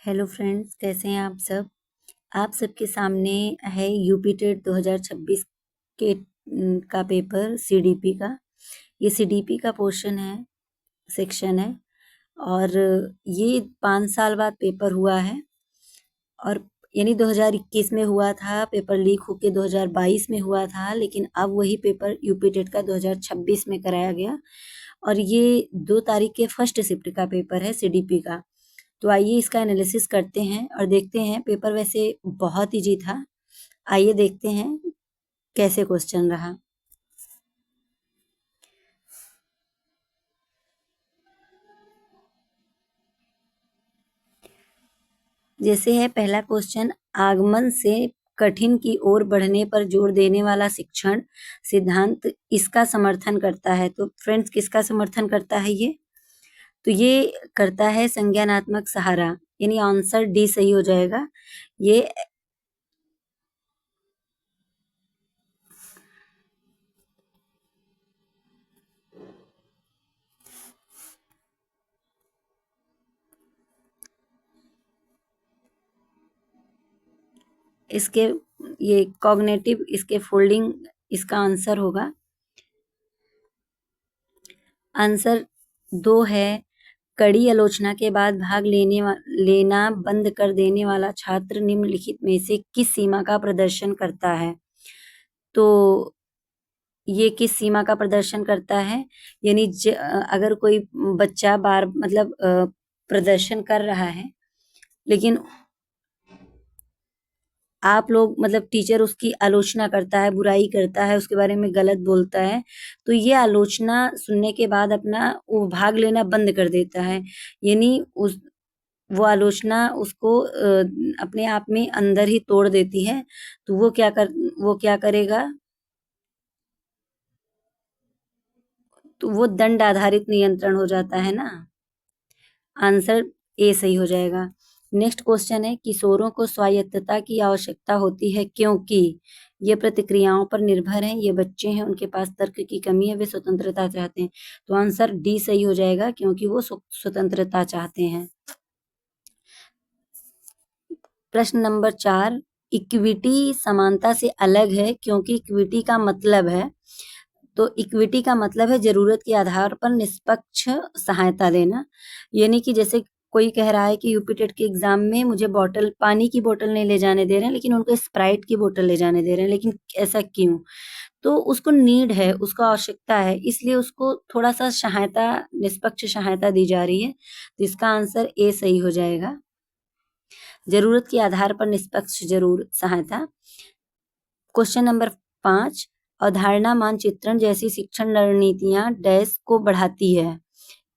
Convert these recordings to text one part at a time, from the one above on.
Hello friends, कैसे हैं आप सब। आप सबके सामने है यूपी टेट 2026 के का पेपर सीडीपी का। ये सीडीपी का पोर्शन है, सेक्शन है। और ये 5 साल बाद पेपर हुआ है। और यानी 2021 में हुआ था, पेपर लीक होके 2022 में हुआ था, लेकिन अब वही पेपर यूपी टेट का 2026 में कराया गया। और ये 2 तारीख के फर्स्ट शिफ्ट का पेपर है सीडीपी का। तो आइए इसका एनालिसिस करते हैं और देखते हैं। पेपर वैसे बहुत इजी था। आइए देखते हैं कैसे क्वेश्चन रहा। जैसे है पहला क्वेश्चन, आगमन से कठिन की ओर बढ़ने पर जोर देने वाला शिक्षण सिद्धांत इसका समर्थन करता है। तो फ्रेंड्स, किसका समर्थन करता है ये? तो ये करता है संज्ञानात्मक सहारा, यानी आंसर डी सही हो जाएगा। ये इसके ये कॉग्निटिव इसके फोल्डिंग इसका आंसर होगा। आंसर 2 है, कड़ी आलोचना के बाद भाग लेना बंद कर देने वाला छात्र निम्नलिखित में से किस सीमा का प्रदर्शन करता है? तो ये किस सीमा का प्रदर्शन करता है? यानी अगर कोई बच्चा बार मतलब प्रदर्शन कर रहा है, लेकिन आप लोग मतलब टीचर उसकी आलोचना करता है, बुराई करता है, उसके बारे में गलत बोलता है, तो ये आलोचना सुनने के बाद अपना वो भाग लेना बंद कर देता है। यानी उस वो आलोचना उसको अपने आप में अंदर ही तोड़ देती है। तो वो क्या करेगा? तो वो दंड आधारित नियंत्रण हो जाता है ना। आंसर ए सही हो जाएगा। नेक्स्ट क्वेश्चन है, किशोरों को स्वायत्तता की आवश्यकता होती है क्योंकि ये प्रतिक्रियाओं पर निर्भर हैं, ये बच्चे हैं, उनके पास तर्क की कमी है, वे स्वतंत्रता चाहते हैं। तो आंसर डी सही हो जाएगा, क्योंकि वो स्वतंत्रता चाहते हैं। प्रश्न नंबर 4, इक्विटी समानता से अलग है क्योंकि इक्विटी का मतलब है, तो इक्विटी का मतलब है जरूरत के आधार पर निष्पक्ष सहायता देना। यानी कि जैसे कोई कह रहा है कि यूपी टेट के एग्जाम में मुझे बोतल, पानी की बोतल नहीं ले जाने दे रहे हैं, लेकिन उनको स्प्राइट की बोतल ले जाने दे रहे हैं, लेकिन ऐसा क्यों? तो उसको नीड है, उसको आवश्यकता है, इसलिए उसको थोड़ा सा सहायता, निष्पक्ष सहायता दी जा रही है। तो इसका आंसर ए सही हो जाएगा, जरूरत के आधार पर निष्पक्ष जरूर सहायता। क्वेश्चन नंबर 5, अवधारणा मानचित्रण जैसी शिक्षण रणनीतियां डैश को बढ़ाती है।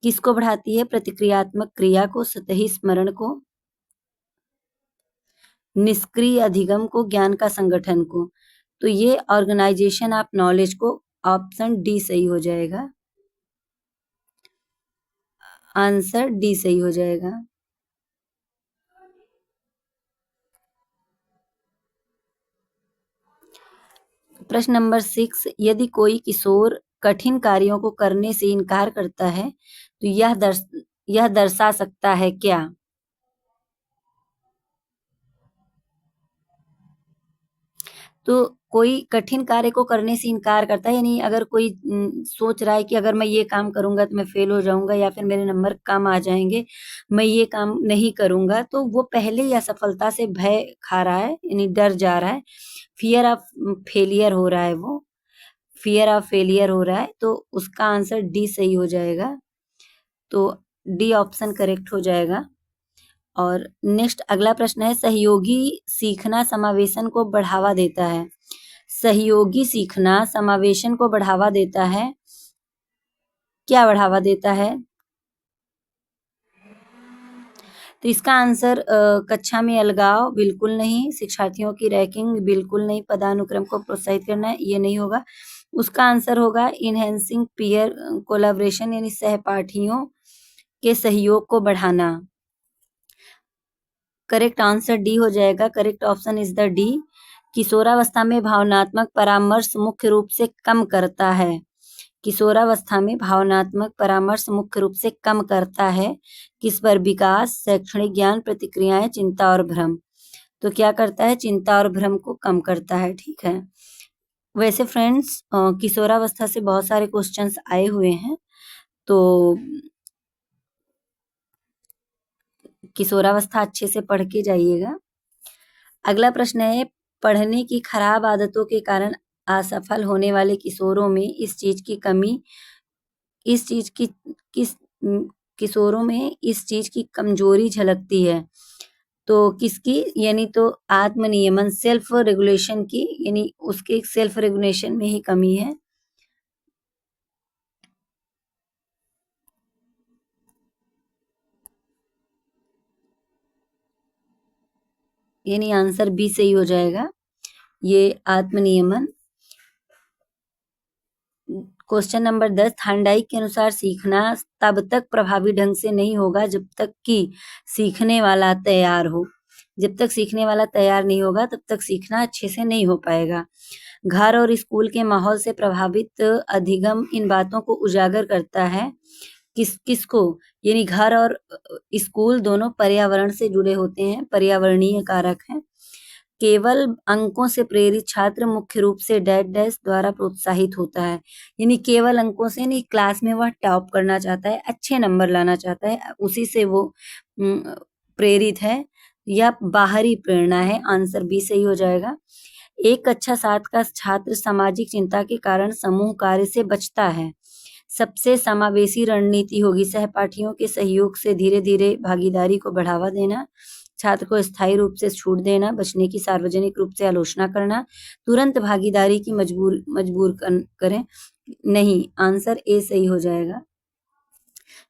किसको बढ़ाती है? प्रतिक्रियात्मक क्रिया को, सतही स्मरण को, निष्क्रिय अधिगम को, ज्ञान का संगठन को। तो ये ऑर्गेनाइजेशन ऑफ नॉलेज को। ऑप्शन डी सही हो जाएगा, आंसर डी सही हो जाएगा। प्रश्न नंबर 6, यदि कोई किशोर कठिन कार्यों को करने से इनकार करता है तो यह दर्शा सकता है क्या? तो कोई कठिन कार्य को करने से इनकार करता है, यानी अगर कोई सोच रहा है कि अगर मैं ये काम करूंगा तो मैं फेल हो जाऊंगा या फिर मेरे नंबर कम आ जाएंगे, मैं ये काम नहीं करूंगा, तो वो पहले ही असफलता से भय खा रहा है, यानी डर जा रहा है। फियर ऑफ फेलियर हो रहा है, वो फियर ऑफ फेलियर हो रहा है। तो उसका आंसर डी सही हो जाएगा। तो डी ऑप्शन करेक्ट हो जाएगा। और नेक्स्ट अगला प्रश्न है, सहयोगी सीखना समावेशन को बढ़ावा देता है। सहयोगी सीखना समावेशन को बढ़ावा देता है, क्या बढ़ावा देता है? तो इसका आंसर कक्षा में अलगाव बिल्कुल नहीं, शिक्षार्थियों की रैंकिंग बिल्कुल नहीं, पदानुक्रम को प्रोत्साहित करना ये नहीं होगा। उसका आंसर होगा इनहेंसिंग पीयर कोलैबोरेशन, यानी सहपाठियों के सहयोग को बढ़ाना। करेक्ट आंसर डी हो जाएगा, correct option is the D. किशोरावस्था में भावनात्मक परामर्श मुख्य रूप से कम करता है। किशोरावस्था में भावनात्मक परामर्श मुख्य रूप से कम करता है किस पर? विकास, शैक्षणिक ज्ञान, प्रतिक्रियाएं, चिंता और भ्रम। तो क्या करता है? चिंता और भ्रम को कम करता है। ठीक है। वैसे फ्रेंड्स किशोरावस्था से बहुत सारे क्वेश्चंस आए हुए हैं, तो किशोरावस्था अच्छे से पढ़ के जाइएगा। अगला प्रश्न है, पढ़ने की खराब आदतों के कारण असफल होने वाले किशोरों में किस किशोरों में इस चीज की कमजोरी झलकती है? तो किसकी? यानी तो आत्मनियमन, सेल्फ रेगुलेशन की, यानी उसके सेल्फ रेगुलेशन में ही कमी है। यानी आंसर बी सही हो जाएगा, ये आत्मनियमन। क्वेश्चन नंबर 10, थांडाइक के अनुसार सीखना तब तक प्रभावी ढंग से नहीं होगा जब तक कि सीखने वाला तैयार हो। जब तक सीखने वाला तैयार नहीं होगा तब तक सीखना अच्छे से नहीं हो पाएगा। घर और स्कूल के माहौल से प्रभावित अधिगम इन बातों को उजागर करता है। किसको? यानी घर और स्कूल दोनों पर्यावरण से जुड़े होते हैं, पर्यावरणीय कारक हैं। केवल अंकों से प्रेरित छात्र मुख्य रूप से डैश डैश द्वारा प्रोत्साहित होता है। यानी केवल अंकों से नहीं, क्लास में वह टॉप करना चाहता है, अच्छे नंबर लाना चाहता है, उसी से वो प्रेरित है, या बाहरी प्रेरणा है। आंसर बी सही हो जाएगा। एक कक्षा 7 का छात्र सामाजिक चिंता के कारण समूह कार्य से बचता है। सबसे समावेशी रणनीति होगी सहपाठियों के सहयोग से धीरे धीरे भागीदारी को बढ़ावा देना, छात्र को स्थायी रूप से छूट देना, बचने की सार्वजनिक रूप से आलोचना करना, तुरंत भागीदारी की मजबूर करें। नहीं, आंसर ए सही हो जाएगा।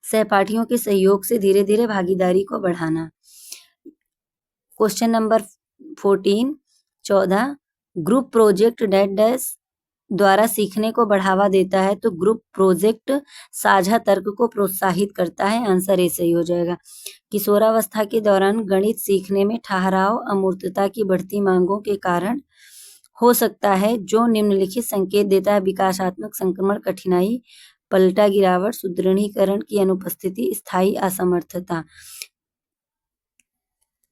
सहपाठियों के सहयोग से धीरे धीरे भागीदारी को बढ़ाना। Question number 14 group project dash dash द्वारा सीखने को बढ़ावा देता है। तो ग्रुप प्रोजेक्ट साझा तर्क को प्रोत्साहित करता है। आंसर ए सही हो जाएगा। किशोरावस्था के दौरान गणित सीखने में ठहराव अमूर्तता की बढ़ती मांगों के कारण हो सकता है, जो निम्नलिखित संकेत देता है: विकासात्मक संक्रमण, कठिनाई, पलटा गिरावट, सुदृढ़ीकरण की अनुपस्थिति, स्थायी असमर्थता।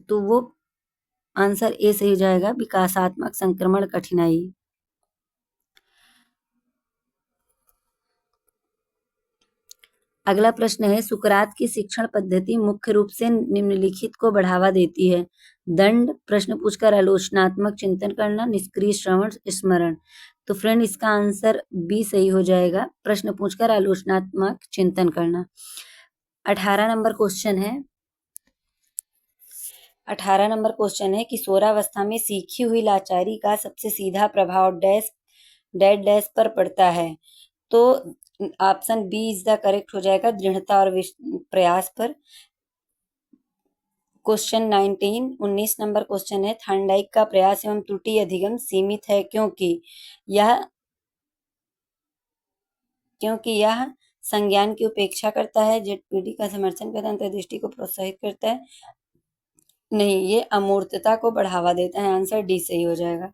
तो वो आंसर ए सही हो जाएगा, विकासात्मक संक्रमण, कठिनाई। अगला प्रश्न है, सुकरात की शिक्षण पद्धति मुख्य रूप से निम्नलिखित को बढ़ावा देती है: दंड, प्रश्न पूछकर आलोचनात्मक चिंतन करना, निष्क्रिय श्रवण, स्मरण। तो फ्रेंड इसका आंसर बी सही हो जाएगा, प्रश्न पूछकर आलोचनात्मक चिंतन करना। 18 नंबर क्वेश्चन है 18 नंबर क्वेश्चन है, किशोरावस्था में सीखी हुई लाचारी का सबसे सीधा प्रभाव डैश डैश डैश पर पड़ता है। तो option b is the correct हो जाएगा, दृढ़ता और प्रयास पर। क्वेश्चन 19 नंबर क्वेश्चन है, थांडाइक का प्रयास एवं त्रुटि अधिगम सीमित है क्योंकि यह संज्ञान की उपेक्षा करता है, जेडपीडी का समर्थन करता है, अंतर्दृष्टि को प्रोत्साहित करता है। नहीं, ये अमूर्तता को बढ़ावा देता है। आंसर डी सही हो जाएगा।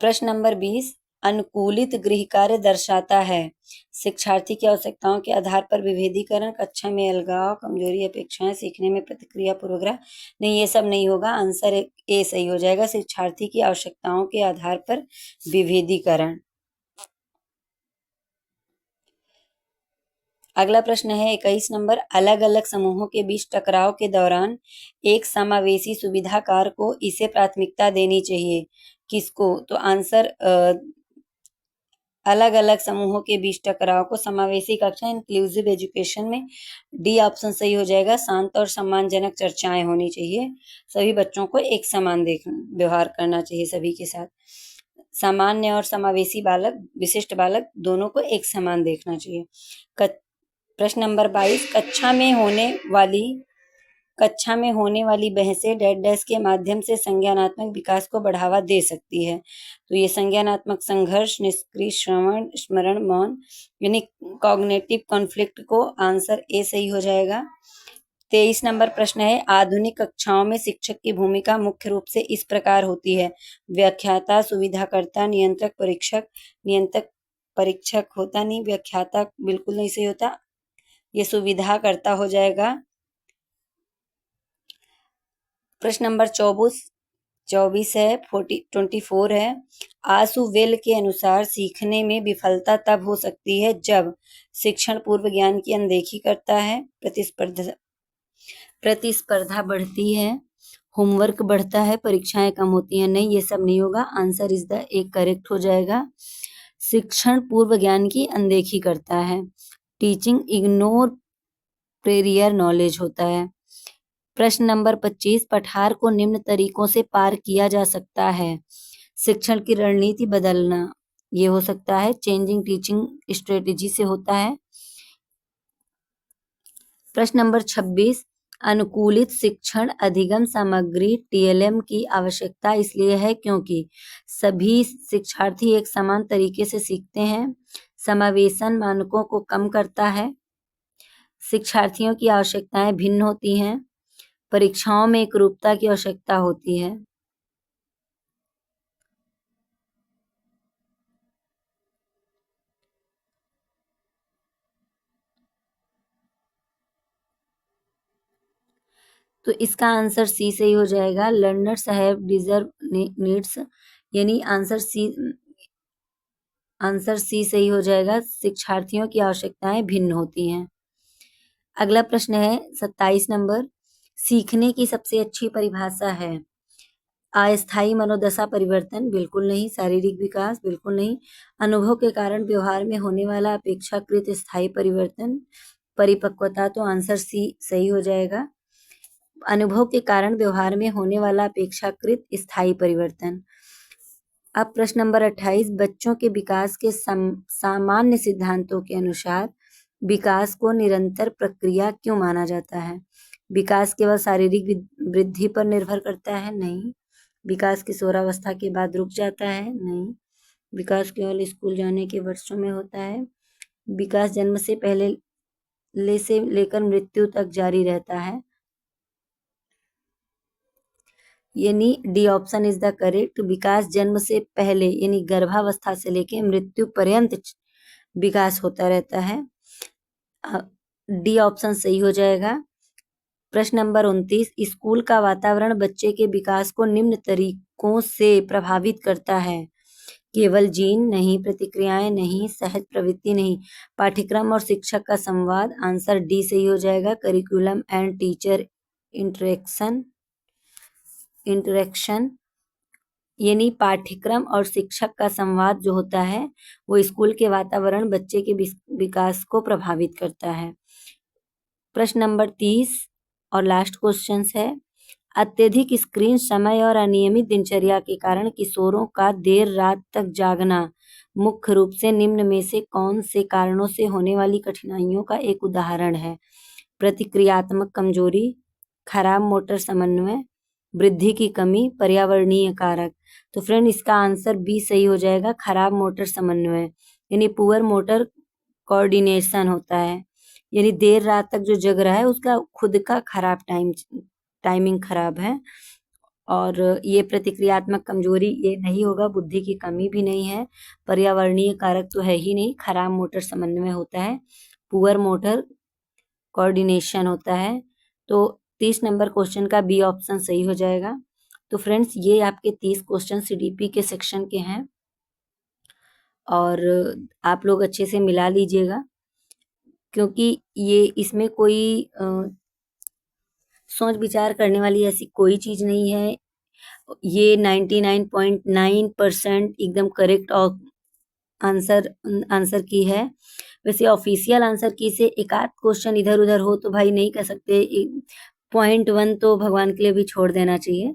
प्रश्न नंबर 20, अनुकूलित गृह कार्य दर्शाता है शिक्षार्थी की आवश्यकताओं के आधार पर विभेदीकरण, कक्षा में अलगाव, कमजोरी, अपेक्षाएं, सीखने में प्रतिक्रिया पूर्वग्रह। नहीं, ये सब नहीं होगा, आंसर ए सही हो जाएगा, शिक्षार्थी की आवश्यकताओं के आधार पर विभेदीकरण। अगला प्रश्न है 21 नंबर, अलग अलग समूहों के बीच टकराव के दौरान एक समावेशी सुविधाकार को इसे प्राथमिकता देनी चाहिए। किसको? तो आंसर अलग अलग समूहों के बीच टकराव को समावेशी कक्षा, इंक्लूसिव एजुकेशन में डी ऑप्शन सही हो जाएगा। शांत और सम्मानजनक चर्चाएं होनी चाहिए, सभी बच्चों को एक समान व्यवहार करना चाहिए सभी के साथ। सामान्य और समावेशी बालक, विशिष्ट बालक दोनों को एक समान देखना चाहिए। प्रश्न नंबर 22, कक्षा में होने वाली बहसें डैश डैश के माध्यम से संज्ञानात्मक विकास को बढ़ावा दे सकती है। तो ये संज्ञानात्मक संघर्ष, निष्क्रिय श्रवण, स्मरण, मौन, यानी कॉग्निटिव कॉन्फ्लिक्ट को। आंसर ए सही हो जाएगा। 23 नंबर प्रश्न है, आधुनिक कक्षाओं में शिक्षक की भूमिका मुख्य रूप से इस प्रकार होती है। व्याख्याता, सुविधाकर्ता, नियंत्रक, परीक्षक। नियंत्रक परीक्षक होता नहीं, व्याख्याता बिल्कुल नहीं सही होता, ये सुविधाकर्ता हो जाएगा। प्रश्न नंबर 24 है, 24 है। आसु वेल के अनुसार सीखने में विफलता तब हो सकती है जब शिक्षण पूर्व ज्ञान की अनदेखी करता है, प्रतिस्पर्धा बढ़ती है, होमवर्क बढ़ता है, परीक्षाएं कम होती हैं। नहीं, ये सब नहीं होगा। आंसर इज द एक करेक्ट हो जाएगा। शिक्षण पूर्व ज्ञान की अनदेखी करता है। टीचिंग इग्नोर प्रेरियर नॉलेज होता है। प्रश्न नंबर 25, पठार को निम्न तरीकों से पार किया जा सकता है। शिक्षण की रणनीति बदलना, ये हो सकता है। चेंजिंग टीचिंग स्ट्रेटेजी से होता है। प्रश्न नंबर 26, अनुकूलित शिक्षण अधिगम सामग्री टीएलएम की आवश्यकता इसलिए है क्योंकि सभी शिक्षार्थी एक समान तरीके से सीखते हैं। समावेशन मानकों को कम करता है। शिक्षार्थियों की आवश्यकताएं भिन्न होती हैं। परीक्षाओं में एकरूपता की आवश्यकता होती है। तो इसका आंसर सी सही हो जाएगा। लर्नर्स हैव डिजर्व नीड्स, यानी आंसर सी सही हो जाएगा। शिक्षार्थियों की आवश्यकताएं भिन्न होती हैं। अगला प्रश्न है 27 नंबर, सीखने की सबसे अच्छी परिभाषा है। अस्थायी मनोदशा परिवर्तन, बिल्कुल नहीं। शारीरिक विकास, बिल्कुल नहीं। अनुभव के कारण व्यवहार में होने वाला अपेक्षाकृत स्थायी परिवर्तन, परिपक्वता, तो आंसर सी सही हो जाएगा। अनुभव के कारण व्यवहार में होने वाला अपेक्षाकृत स्थायी परिवर्तन। अब प्रश्न नंबर 28, बच्चों के विकास के सामान्य सिद्धांतों के अनुसार विकास को निरंतर प्रक्रिया क्यों माना जाता है? विकास केवल शारीरिक वृद्धि पर निर्भर करता है? नहीं। विकास किशोरावस्था के बाद रुक जाता है? नहीं। विकास केवल स्कूल जाने के वर्षों में होता है? विकास जन्म से पहले से लेकर मृत्यु तक जारी रहता है। यानी D option is the correct. विकास जन्म से पहले यानी गर्भावस्था से लेकर मृत्यु पर्यंत विकास होता रहता है। डी ऑप्शन सही हो जाएगा। प्रश्न नंबर 29, स्कूल का वातावरण बच्चे के विकास को निम्न तरीकों से प्रभावित करता है। केवल जीन नहीं, प्रतिक्रियाएं नहीं, सहज प्रवृत्ति नहीं, पाठ्यक्रम और शिक्षक का संवाद। आंसर डी सही हो जाएगा। करिकुलम एंड टीचर इंटरेक्शन, यानी पाठ्यक्रम और शिक्षक का संवाद जो होता है वो स्कूल के वातावरण बच्चे के विकास को प्रभावित करता है। प्रश्न नंबर 30 और लास्ट क्वेश्चन है, अत्यधिक स्क्रीन समय और अनियमित दिनचर्या के कारण किशोरों का देर रात तक जागना मुख्य रूप से निम्न में से कौन से कारणों से होने वाली कठिनाइयों का एक उदाहरण है? प्रतिक्रियात्मक कमजोरी, खराब मोटर समन्वय, वृद्धि की कमी, पर्यावरणीय कारक। तो फ्रेंड इसका आंसर बी सही हो जाएगा, खराब मोटर समन्वय, यानी पुअर मोटर कोऑर्डिनेशन होता है। यानी देर रात तक जो जग रहा है उसका खुद का खराब टाइमिंग खराब है। और ये प्रतिक्रियात्मक कमजोरी ये नहीं होगा, बुद्धि की कमी भी नहीं है, पर्यावरणीय कारक तो है ही नहीं, खराब मोटर समन्वय होता है, पुअर मोटर कोऑर्डिनेशन होता है। तो 30 नंबर क्वेश्चन का बी ऑप्शन सही हो जाएगा। तो फ्रेंड्स ये आपके 30 क्वेश्चन सीडीपी के सेक्शन के हैं और आप लोग अच्छे से मिला लीजिएगा, क्योंकि ये इसमें कोई सोच विचार करने वाली ऐसी कोई चीज नहीं है। ये 99.9% एकदम करेक्ट और आंसर की है। वैसे ऑफिशियल आंसर की से एक आध क्वेश्चन इधर उधर हो तो भाई नहीं कह सकते, 0.1 तो भगवान के लिए भी छोड़ देना चाहिए।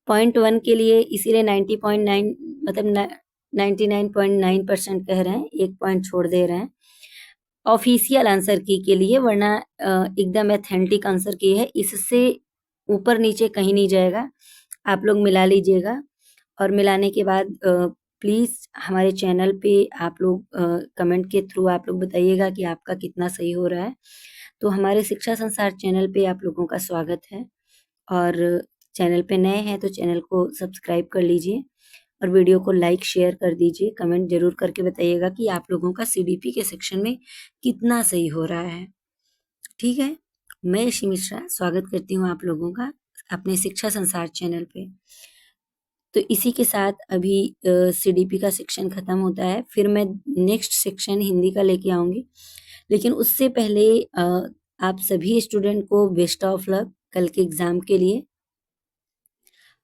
0.1 के लिए इसीलिए 90.9 मतलब 99.9% कह रहे हैं, 1 पॉइंट छोड़ दे रहे हैं ऑफिशियल आंसर की के लिए, वरना एकदम एथेंटिक आंसर की है, इससे ऊपर नीचे कहीं नहीं जाएगा। आप लोग मिला लीजिएगा और मिलाने के बाद प्लीज़ हमारे चैनल पे आप लोग कमेंट के थ्रू आप लोग बताइएगा कि आपका कितना सही हो रहा है। तो हमारे शिक्षा संसार चैनल पे आप लोगों का स्वागत है। और चैनल पे नए हैं तो चैनल को सब्सक्राइब कर लीजिए और वीडियो को लाइक शेयर कर दीजिए। कमेंट जरूर करके बताइएगा कि आप लोगों का सीडीपी के सेक्शन में कितना सही हो रहा है। ठीक है, मैं यशी मिश्रा स्वागत करती हूँ आप लोगों का अपने शिक्षा संसार चैनल पे। तो इसी के साथ अभी सीडीपी का सेक्शन खत्म होता है, फिर मैं नेक्स्ट सेक्शन हिंदी का लेके आऊंगी। लेकिन उससे पहले आप सभी स्टूडेंट को बेस्ट ऑफ लक कल के एग्जाम के लिए।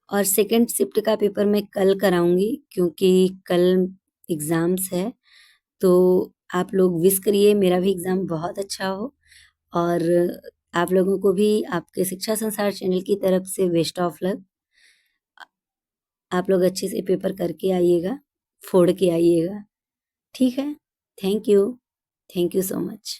और सेकंड शिफ्ट का पेपर मैं कल कराऊंगी क्योंकि कल एग्जाम्स है। तो आप लोग विश करिए मेरा भी एग्जाम बहुत अच्छा हो। और आप लोगों को भी आपके शिक्षा संसार चैनल की तरफ से बेस्ट ऑफ लक। आप लोग अच्छे से पेपर करके आइएगा, फोड़ के आइएगा। ठीक है, थैंक यू सो मच।